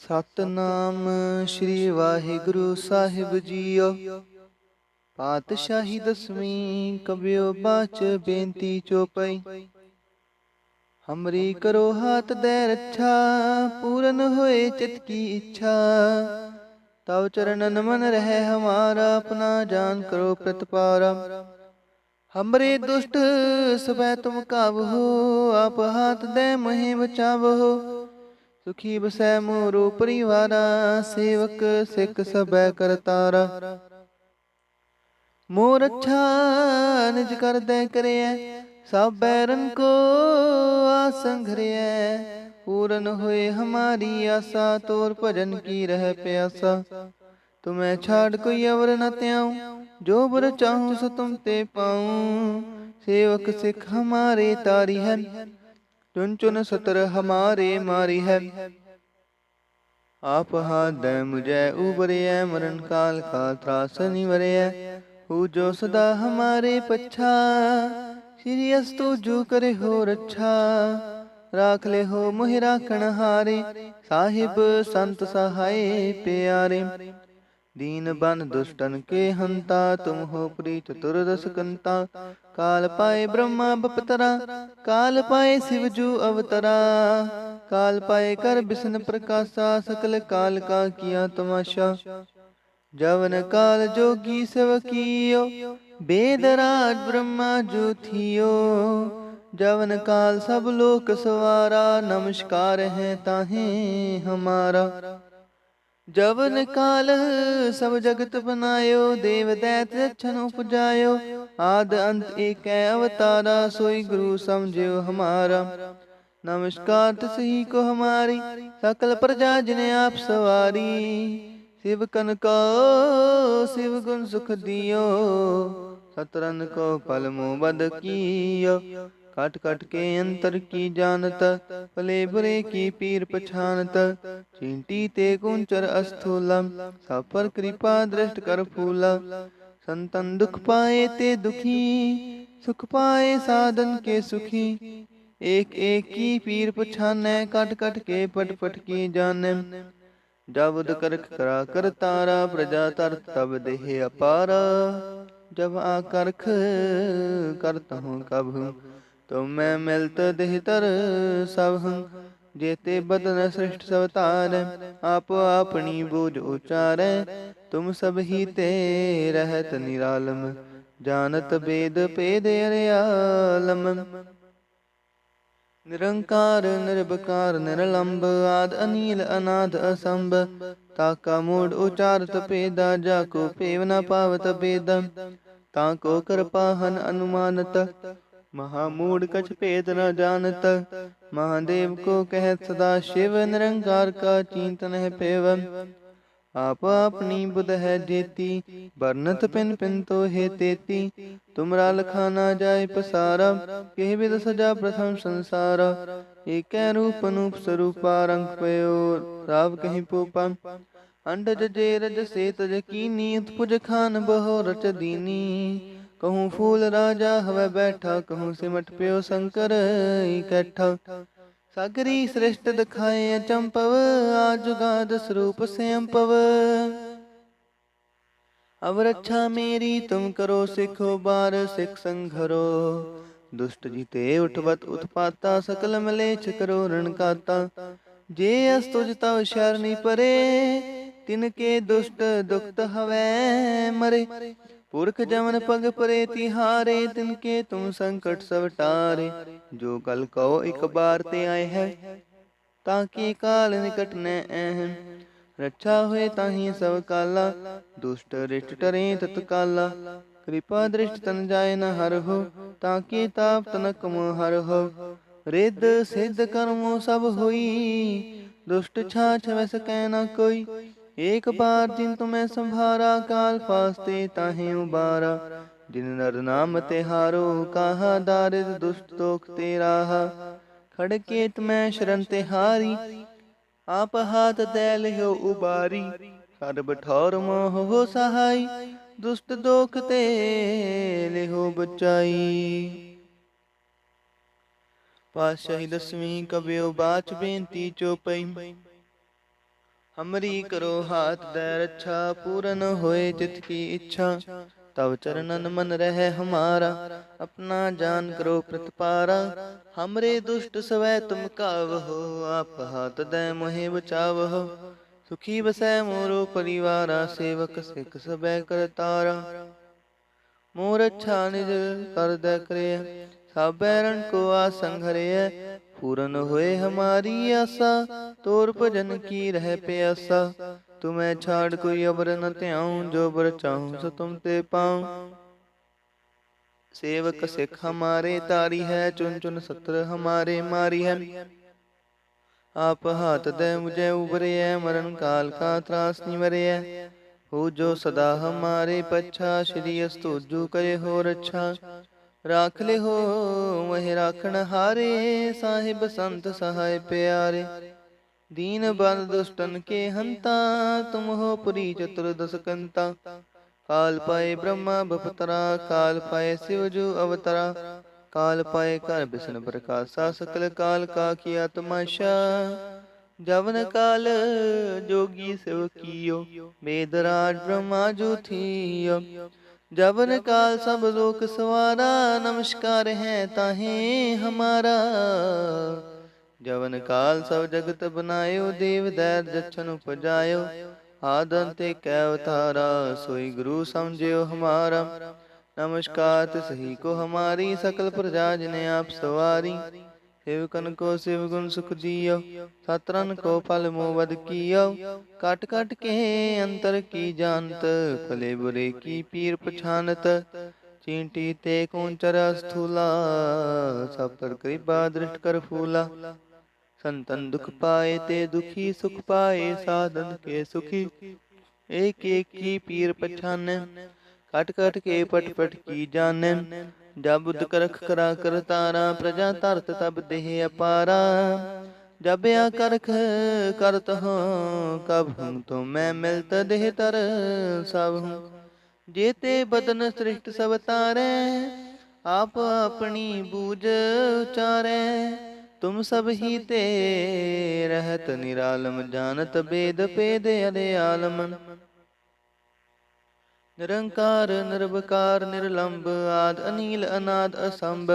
ਸਤਨਾਮ ਸ਼੍ਰੀ ਵਾਹਿਗੁਰੂ ਸਾਹਿਬ JIO. ਪਾਤਸ਼ਾਹੀ ਦਸਵੀਂ ਕਬਿਓ ਬਾਚ ਬੇਨਤੀ ਚੋਪਈ। हमरी करो हाथ दे रक्षा, पूरन होए चित की इच्छा। तव चरणन मन रहे हमारा, अपना जान करो प्रतिपारा। हमरे दुष्ट सबै तुम काबहो, आप हाथ दे मोहि बचावहो। सुखी बसै मोरो परिवारा, सेवक सिख सबै करतारा। मोर अच्छा निज कर दे करिए, सब बैरन को आसन घरिए। पूरन हुए हमारी आशा, तोर भजन की रह प्यासा। तुम्हें छाड़ कोई अवर न त्याऊं, जो बर चाहूं सो तुम ते पाऊं। सेवक सिख हमारे तारी है, चुन चुन सतर हमारे मारी है। आप हाथ दे मुझे उबरिए, मरण काल का त्रास निवरिए। हु जो सदा हमारे पच्छा, श्री अस्तु जो करे हो रक्षा। राख ले हो मोहि राखण हारे, साहिब संत सहाय प्यारे। दीन बन दुष्टन के हंता, तुम हो प्री चतुर्दश कंता। काल पाए ब्रह्मा बपतरा, काल पाए शिव जू अवतरा। काल पाए कर बिसन प्रकाशा, सकल काल का किया तमाशा। जवन काल जोगी सब कियो, वेद राज ब्रह्मा जो थियो। जवन काल सब लोक सवारा, नमस्कार है ताहे हमारा। जवन काल सब जगत बनायो, देव दैत रक्षण उपजायो। आद अंत एक अवतारा, सोई गुरु समझियो हमारा। नमस्कार तिसही को हमारी, सकल प्रजा जिने आप सवारी। शिव कन को शिव गुण सुख दियो, सतरन को पल मोबद कियो। कट कट के अंतर की जानत, भले बुरे की पीर पछानत। चींटी ते कुंचर अस्थूलम, सब पर कृपा दृष्ट कर फूला। संतन दुख पाए ते दुखी, सुख पाए साधन के सुखी। एक एक की पीर पछाने, कट कट के पट पट की जाने। जब करख करा कर तारा, प्रजा तरत तब देह अपारा। जब आकरख करता हूँ कब, तो मैं मिलत देह तर सब हूँ। जेते बदन श्रेष्ठ सब तारे, आप अपनी बोझ उचारे। तुम सब ही ते रहत निरालम, जानत वेद पेद अरयालम। निरंकार निर्विकार निरलंब, आद अनील अनाद असंभ। ताका मूड उचारत पेदा, जाको पेव न पावत बेद। ताको कृपाहन अनुमानत, महामूड कछ भेद न जानत। महादेव को कहत सदा शिव, निरंकार का चिंतन है पेव। आप अपनी बुध है जेती, बरनत पिन पिन तो हे तेती। तुमरा लखाना जाय पसारा, के विद सजा प्रथम संसारा। एक रूप अनूप स्वरूपा, रंग पयो राव कहीं पोपा। अंडज जे रज से तज कीनी, उत्पुज खान बहो रच दीनी। कहूँ फूल राजा हवै बैठा, कहूँ सिमट प्यो शंकर इकट्ठा। सागरी श्रेष्ठ दिखाए अचंपव, आजुगाद स्वरूप स्वयंपव। अब रक्षा मेरी तुम करो, सिखो बार सिख संघरो। दुष्ट जीते उठवत उत्पाता, सकल मलेच्छ करो रण काता। जे अस्तुज तव शरणी परे, तिनके दुष्ट दुखत हवै मरे। पुरख जमन पग परे तिहारे, तिनके तुम संकट सब टारे। जो कल कहो एक बार ते आए है, ताकि काल निकट न अहम। रक्षा हुए ताहि सब काला, दुष्ट रिष्ट टरे तत्काला। कृपा दृष्ट तन जाय न हर हो, ताकि ताप तनक मोह हर हो। रिद्ध सिद्ध कर्मों सब हुई, दुष्ट छाछ वस कह न कोई। एक बार जिन तुम्हें संभारा, काल फास्ते ताहे उबारा। जिन नर नाम तिहारो, कहा दारिद दुष्ट दोख ते राहा। खड़के तुम्हें शरण तिहारी, आप हाथ दे लियो उबारी। सर्ब ठौर मोह हो सहाय, दुष्ट दोख ते लियो बचाई। पातशाही दसवीं कबियो बाच बेनती चौपई। हमरी करो हाथ दे रक्षा, पूरन होए चित की इच्छा। तव चरणन मन रहे हमारा, अपना जान करो प्रतिपारा। हमरे दुष्ट सवै तुम कावहो, आप हाथ दे मोहे बचावहो। सुखी बसै मोरो परिवारा, सेवक सिख सबै करतारा। मोर अच्छा निज कर दे करे, सब बैरन को आसंग हरे। पूरन होए हमारी आशा, तोर भजन की रह प्यासा। तुम्हें छाड़ कोई अबर न त्याऊं, जो बर चाहूं सो तुम ते पाऊं। सेवक सिख हमारे तारी है, चुन चुन सत्र हमारे मारी है। आप हाथ दे मुझे उबरे, मरण काल का त्रास निवरे। हो जो सदा हमारे पच्छा, श्री अस्तुजु करे हो रक्षा। राख ले हो वह राखण हारे, साहिब संत सहाय प्यारे। दीन बंद दुष्टन के हंता, तुम हो पुरी चतुर्दश कंता। काल पाए ब्रह्मा बपतरा, काल पाए शिवजु अवतरा। काल पाए कर विष्णु प्रकाशा, सकल काल का किया तमाशा। जवन काल जोगी शिव कियो, वेदराज ब्रह्मा जो थियो। जवन काल सब लोक सवारा, नमस्कार है ताहे हमारा। जवन काल सब जगत बनायो, देव दैत जछन उपजायो। आदंते कै अवतारा, सोई गुरु समझियो हमारा। नमस्कार तिसही को हमारी, सकल प्रजा जिने आप सवारी। सेवकन को शिव गुण सुख दियो, सतरन को फल मोबद कियो। काट काट के अंतर की जानत, भले बुरे की पीर पछानत। चींटी ते कौंचर स्थूला, सब तर कृपा दृष्ट कर फूला। संतन दुख पाए ते दुखी, सुख पाए साधन के सुखी। एक एक की पीर पछाने, कट कट के पट पट की जाने। जब बुद्ध करख करा कर तारा, प्रजा तरत तब देह अपारा। जब या करख करत हो कब हूँ, तो मैं मिलत देह तर सब हूँ। जेते बदन सृष्ट सब तारे, आप अपनी बूझ उचारे। तुम सब ही ते रहत निरालम, जानत वेद पेद अरे आलम। निरंकार निर्विकार निर्लंब, आद अनील अनाद असंभ।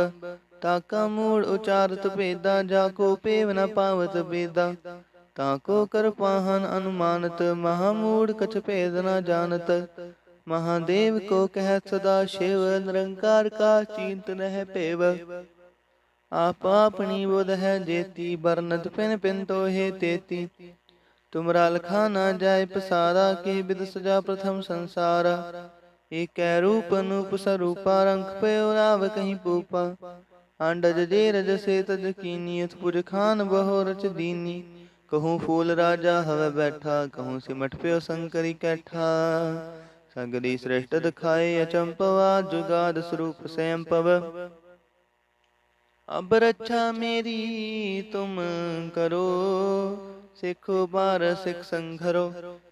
ताका मूल उचारत वेदा, जाको पेव न पावत वेदा। ताको कर पाहन अनुमानत, महामूढ़ कछ भेद न जानत। महादेव को कहत सदा शिव, निरंकार का चिंत नह पेव। आप अपनी बुध है जेती, बरनत पिन पिन तो हे तेती। तुमरा लखा न जाय पसारा, के विद सजा प्रथम संसारा। एक रूप अनूप स्वरूपा, रंग पयो राव कहीं पूपा। अंडज जे रज से तज कीनी, उत्पुज खान बहो रच दीनी। कहूँ फूल राजा हवे बैठा, कहूँ सिमट पयो शंकरी कैठा। सगरी श्रेष्ठ दिखाए अचंपवा, जुगाद स्वरूप स्वयं पव। अब रक्षा मेरी तुम करो, सिखो बार सिख संघरो।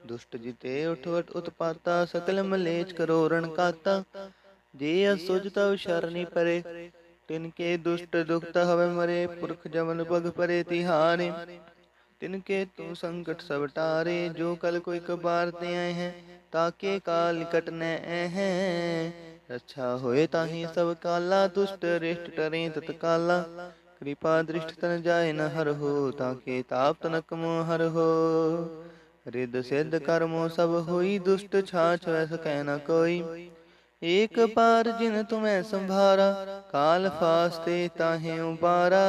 दुष्ट जिते उठवट उत्पाता, सकल मलेच करो रण काता। जे असुज तव शरणी परे, तिनके दुष्ट दुखत हवे मरे। पुरख जमन पग परे तिहारे, तिनके तू संकट सब टारे। जो कल कोई कबार ते आए हैं, ताके काल निकट न हैं। रक्षा होए ताहि सब काला, दुष्ट रिष्ट टरें तत्काला। कृपा दृष्ट तन जाय न हर हो, ताके ताप तनक मोह हर हो। रिद सिद्ध कर्मो सब होई, दुष्ट छाछ वै सकै न कोई। एक बार जिन तुम्हें संभारा, काल फास्ते ताहे उबारा।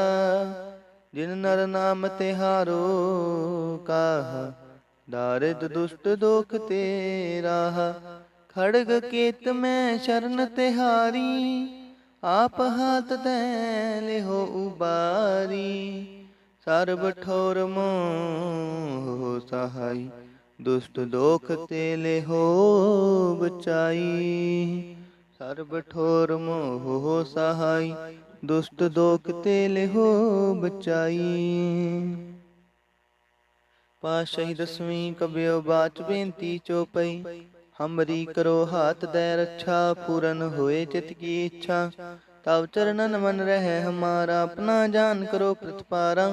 जिन नर नाम तिहारो काहा, दारिद दुष्ट दोख तेराहा। खड़ग केत में शरण तिहारी, आप हाथ दे लेहो उबारी। सर्ब ठोर मोह सहाय, दुष्ट दोख ते लेहो बचाई। सर्ब ठोर मोह सहाय, दुष्ट दोख ते लेहो बचाई। पातशाही दसवीं कबियो बाच बेनती चौपई। हमरी करो हाथ दे रक्षा, पूरन होए चित की इच्छा। तब चरणन मन रहे हमारा, अपना जान करो प्रतिपारा।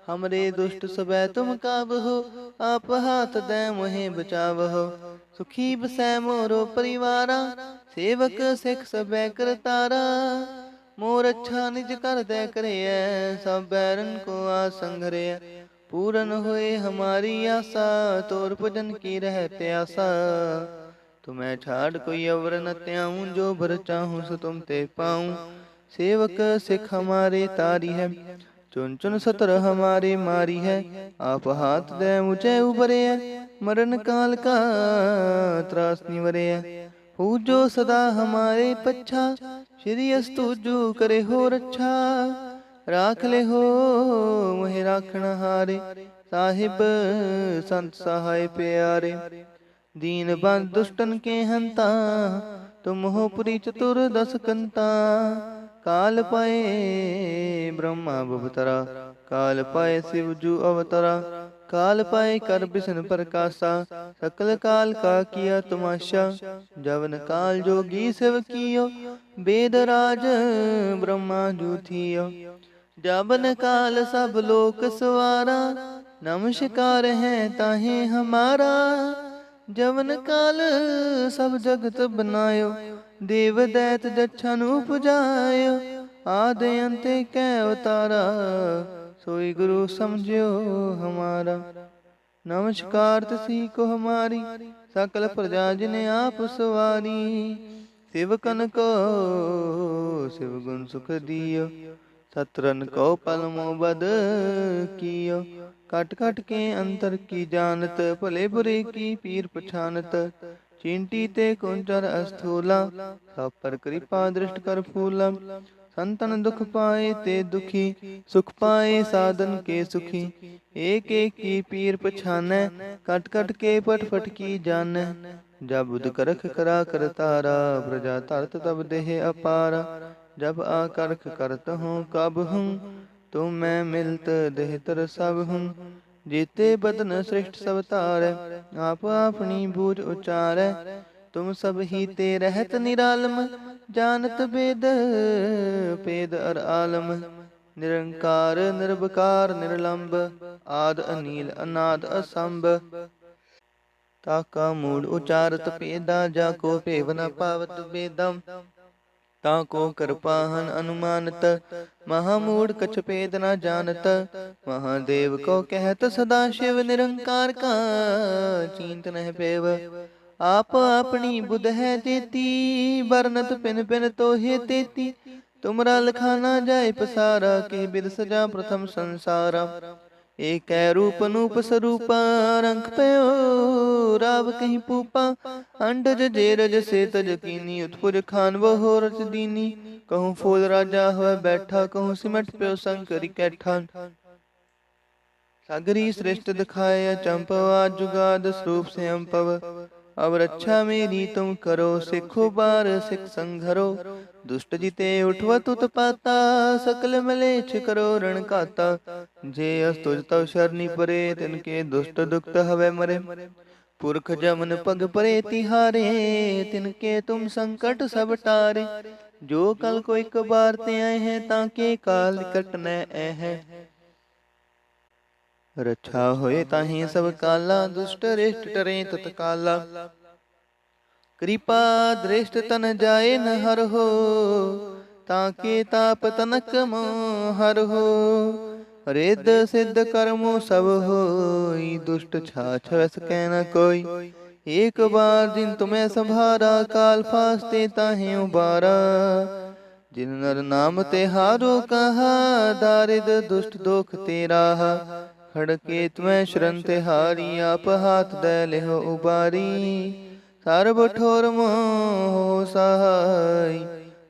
हमरे दुष्ट सबै तुम काबहो, आप हाथ दे मोहे बचावहो। सुखी बसै मोरो परिवारा, सेवक सिख सबै करतारा। मोर अच्छा निज कर दे करिए, सब बैरन को आसंग हरिए। पूरन होए हमारी आशा, तोर भजन की रह प्यासा। तुम्हें छाड़ कोई अवर न त्याऊं, जो भर चाहूं सो तुम ते पाऊं। सेवक सिख हमारे तारी है, चुन चुन सतर हमारे मारी है। आप हाथ दे मुझे उबरे है, मरण काल का त्रास निवरे है। हो जो सदा हमारे पच्छा, श्री अस्तु जो करे हो रक्षा। राख ले हो मोहि राखण हारे, साहिब संत सहाय प्यारे। दीन बंद दुष्टन के हंता, तुम हो पुरी चतुर दस कंता। काल पाए ब्रह्मा भवतरा, काल पाए शिव जू अवतरा। काल पाए कर बिसन प्रकाशा, सकल काल का किया तमाशा। जवन काल जोगी शिव कियो, वेद राज ब्रह्मा जू थियो। जबन काल सब लोक सवारा, नमस्कार है ताहे हमारा। जवन काल सब जगत बनायो, देव दैत जच्छन उपजायो। आदि अंत कै अवतारा, सोई गुरु समझियो हमारा। नमस्कार तसी को हमारी, सकल प्रजा जिने आप सवारी। सेवकन को शिव गुण सुख दियो, सतरन को पलमो बद कियो। कट कट के अंतर की जानत, भले बुरे की पीर पछानत। चींटी ते कुंचर अस्थूला, सब पर कृपा दृष्ट कर फूला। संतन दुख पाए ते दुखी, सुख पाए साधन के सुखी। एक एक की पीर पछानै, कट कट के पट पट की जानै। जब बुध करख करा कर तारा, प्रजा तरत तब देह अपारा। जब आकर्ख करत हूँ कब हूँ, तुम मैं मिलत देहतर सब हूँ। जीते बदन श्रेष्ठ सब तारै, आप अपनी बूझ उचारै। तुम सब ही ते रहत निरालम, जानत वेद पेद अर आलम। निरंकार निर्विकार निर्लंब, आद अनील अनाद असंभ। ताका मूड उचारत पेदा, जाको पेव न पावत वेदम। ताको कृपाहन अनुमानत, महामूढ़ कछ भेद न जानत। महादेव को कहत सदा शिव, निरंकार का चींत नह पेव। आप अपनी बुध है देती, बरनत पिन पिन तो हे तेती। तुमरा लखाना जाय पसारा, के बिद सजा प्रथम संसारा। एक रूप नूप स्वरूपा, रंग पयो राव कहीं पूपा। अंडज जेरज से तज कीनी, उत्पुज खान वो रच दीनी। कहूँ फूल राजा हुआ बैठा, कहूँ सिमट प्यो शंकरी कैठा। सागरी श्रेष्ठ दिखाया चंपवा, जुगाद स्वरूप से अम्पव। अब रक्षा मेरी तुम करो, सिखो बार सिख संघरो। दुष्ट जिते उठवत उत्पाता, सकल मलेच्छ करो रण काता। जे अस्तुज तव शरणी परे, तिनके दुष्ट दुखत हवे मरे। पुरख जमन पग परे तिहारे, तिनके तुम संकट सब टारे। जो कल को एक बार ते आए हैं, ताके काल निकट न है। रक्षा होए ताहि सब काला, दुष्ट रिष्ट टरे तत्काला। कृपा दृष्ट तन जाए न हर हो, ताके ताप तनक मोहर हो। रिद्ध सिद्ध कर्मो सब होई, दुष्ट छाछ वस कहना कोई। एक बार जिन तुम्हें संभारा, काल फासते ताहि उबारा। जिन नर नाम ते हारो कहा, दारिद दुष्ट दोख तेरा। खड़के तुम्हें शरण ते हारी, आप हाथ दे लेहो उबारी। सर्ब ठोर मोह सहाय,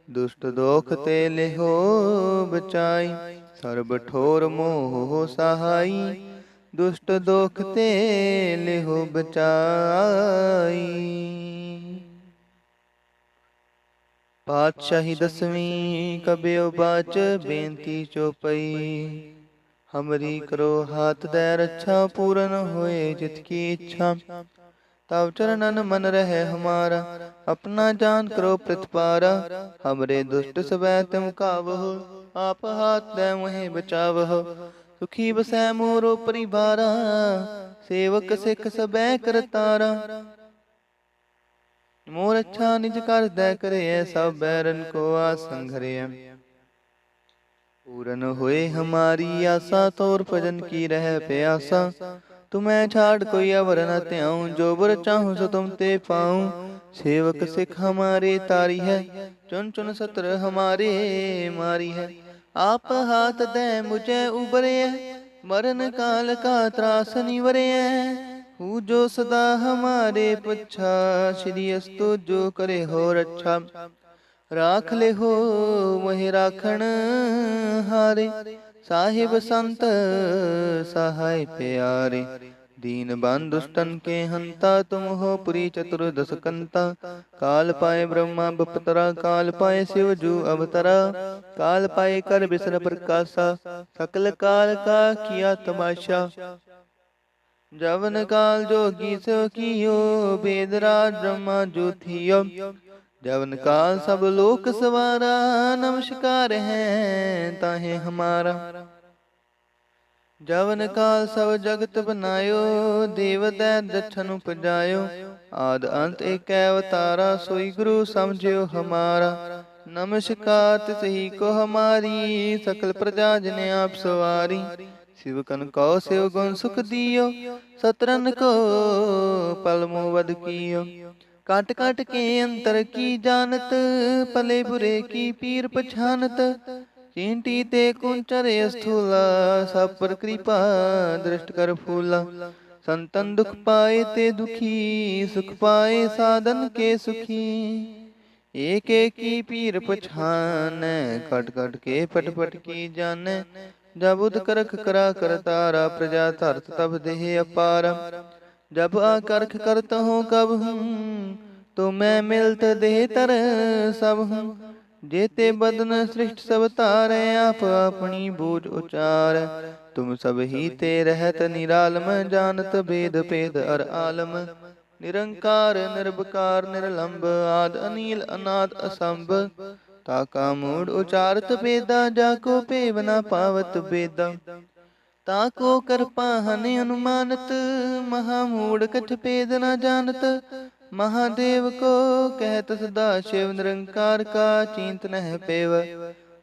दुष्ट दोख ते लेहो बचाई। सर्ब ठोर मोह सहाय, दुष्ट दोख ते लेहो बचाई। पातशाही दसवीं कबियो बाच, बेनती चौपई। हमरी करो हाथ दे रक्षा, पूरन होए जित की इच्छा। तब चरणन मन रहे हमारा। अपना जान करो प्रतिपारा। हमरे दुष्ट सबै तुम कावहो। आप हाथ दे मुहे बचावहो। सुखी बसै मोरो परिवारा। सेवक सिख सबै करतारा। मोर अच्छा निज कर दै करे। सब बैरन को आसंघरे। पूरन होए हमारी आशा। तोर भजन की रह प्यासा। तुम्हें छाड़ कोई अवर न त्याऊं। जो बर चाहूं सो तुम ते पाऊं। सेवक सिख हमारे तारी है। चुन चुन सत्र हमारे मारी है। आप हाथ दे मुझे उबरे। मरण काल का त्रास निवरे। हूँ जो सदा हमारे पच्छा। श्री अस्तु जो करे हो रक्षा। राख ले हो मोहि राखण हारे। साहिब संत सहाय प्यारे। दीन बंधु दुष्टन के हंता। तुम हो पुरी चतुर्दश कंता। काल पाए ब्रह्मा बपतरा। काल पाए शिव जू अवतरा। काल पाए कर बिसर प्रकाशा। सकल काल का किया तमाशा। जवन काल जोगी सो कियो। वेदराज ब्रह्मा जो थियो। जवन काल सब लोक सवारा। नमस्कार है ताहे हमारा। जवन काल सब जगत बनायो। देव दैत दक्षन उपजायो। आद अंत एक अवतारा। सोई गुरु समझियो हमारा। नमस्कार तिसही को हमारी। सकल प्रजा जिने आप सवारी। शिव कन को शिव गुण सुख दियो। सतरन को पलमो वध कियो। काट काट के अंतर की जानत। भले बुरे की पीर पछानत। चींटी ते कुंचर स्थूला। सब पर कृपा दृष्ट कर फूला। संतन दुख पाए ते दुखी। सुख पाए साधन के सुखी। एक एक की पीर पछान। कट कट के पट पट की जाने। जब उद करख करा कर तारा। प्रजा धरत तब देह अपारा। जब आकर्ख करत हूँ कब हूँ। तो मैं मिलत देह तर सब हूँ। जेते बदन सृष्ट सब तारे। आप अपनी बूझ उचार। तुम सब ही ते रहत निरालम। जानत भेद भेद अर आलम। निरंकार निर्विकार निर्लंब। आद अनील अनाद असंभ। ताका मूड उचारत बेदा। जाको पेव न पावत बेदा। ताको कर पाहन अनुमानत। महामूड कछ भेद न जानत। महादेव को कहत सदा शिव। निरंकार का चिंत नह पेव।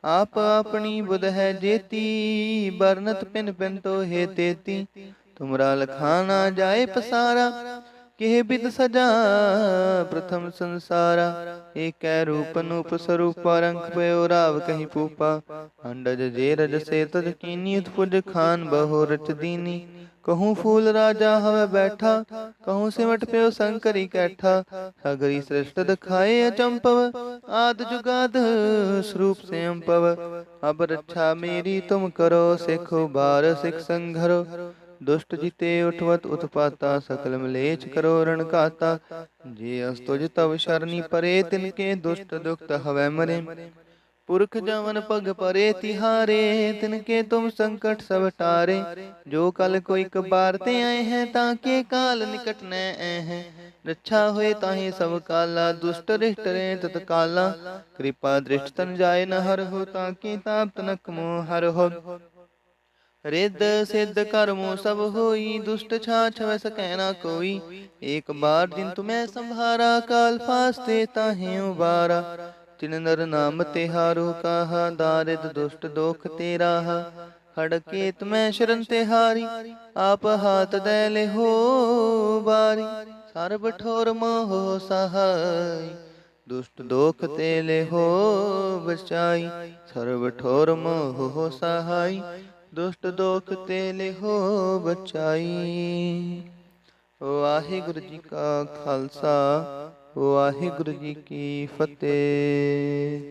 आप अपनी बुध है जेती। बरनत पिन पिन तो हे तेती। तुमरा लखाना जाए पसारा। केह बिद सजा प्रथम संसारा। एक रूप नूप स्वरूप रंग पयो राव कहीं पूपा। अंडज जे रज से तज कीनी। उत्पुज खान बहो रच दीनी। कहूँ फूल राजा हवे बैठा। कहूँ सिमट प्यो शंकरी कैठा। सगरी सृष्ट दिखाए अचंपव। आद जुगाद स्वरूप से अम्पव। अब रक्षा मेरी तुम करो। सिखो बार सिख संघरो। दुष्ट जिते उठवत उत्पाता। सकल मलेच करो रण काता। जे अस्तुज तव शरणी परे। तिनके दुष्ट दुखत हवै मरे। पुरख जवन पग परे तिहारे। तिनके तुम संकट सब टारे। जो कल कोई कबारते आए हैं। ताके काल निकट न आए हैं। रक्षा हुए ताहि सब काला। दुष्ट रिष्ट रे तत्काला। कृपा दृष्ट तन जाय न हर हो। ताके ताप तनक मोह हर हो। रिद्ध सिद्ध कर्मो सब होई। दुष्ट छाछ वै सकै न कोई। एक बार जिन तुम्हें संभारा। काल फास्ते ताहि उबारा। तिन नर नाम तिहारो कहा। दारिद दुष्ट दोख तेराहा। खड़के तुम्हें शरण तिहारी। आप हाथ दे ले हो बारी। सर्ब ठोर मोह सहाय। दुष्ट दोख ते ले हो बचाई। सर्व ठोर मोह सहाय। दुष्ट दोख ते ले हो बचाई। वाहिगुरु जी का खालसा। वाहिगुरु जी की फतेह।